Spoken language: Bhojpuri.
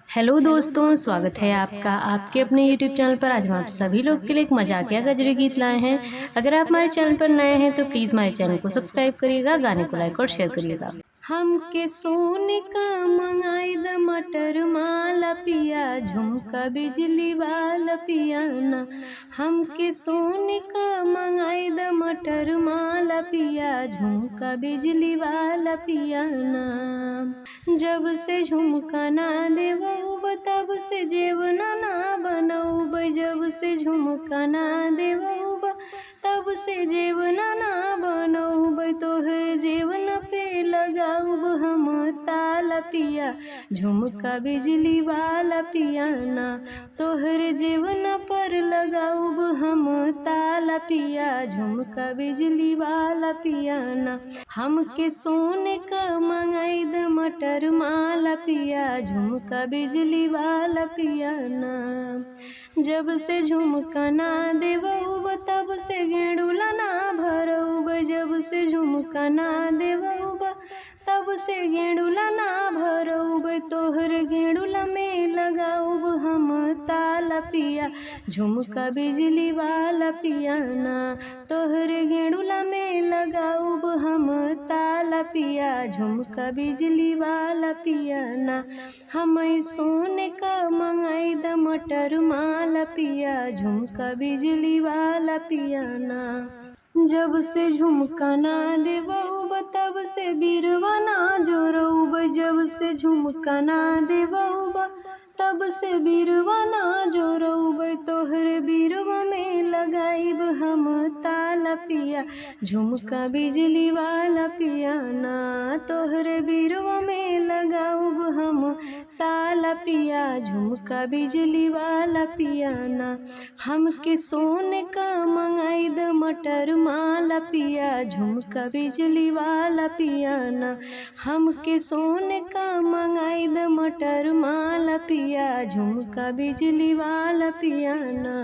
हेलो दोस्तों, स्वागत है आपका आपके अपने यूट्यूब चैनल पर। आज हम आप सभी लोग के लिए एक मजाकिया गजरे गीत लाए हैं। अगर आप हमारे चैनल पर नए हैं तो प्लीज़ हमारे चैनल को सब्सक्राइब करिएगा, गाने को लाइक और शेयर करिएगा। हमके सोने का मंगाई द मटर माला पिया, झुमका बिजली वाला पिया ना। हमके सोने का मंगाई द मटर माला पिया, झुमका बिजली वाला पिया ना। जब से झुमका ना देवब तब से जेवना ना बनौब, जब से झुमका ना देवब तब से जेवना ना बनौब। तोहर जेवन पे लगाऊब हम ताला पिया, झुमका बिजली वाला पिया ना। तोहर जेवन पर लगाऊब हम ताला पिया, झुमका बिजली वाला पिया ना। हमके सोने का मंगाई द मटर माला पिया, झुमका बिजली वाला पिया ना। जब से झुमका ना देवब तब से गेंडुला ना भरऊब, जब से झुमका ना देवब तब से गेंडुला ना भरऊब। तोहर गेंडुला में लगाऊब हम ताला पिया, झुमका बिजली वाला पिया ना। तोहर गेंडुला में लगाऊब हम ताला पिया, झुमका बिजली वाला पिया ना। हम सोने का मंगाई द मटर माला पिया, झुमका बिजली वाला पिया ना। जब से झुमका ना देवब तब से बीरवा ना जोरऊब, जब से झुमका ना देवब तब से बीरवा ना जोरऊब। तोहर बीरवा में लगाईब हम ताला पिया, झुमका बिजली वाला पिया ना। तोहर बीरवा में लगाऊब हम ताला पिया, झुमका बिजली वाला पिया ना। हमके सोने का मंगाई द मटर माला पिया, झुमका बिजली वाला पिया ना। हमके सोने का मंगाई द मटर माला पिया, झुमका बिजली वाला पिया ना।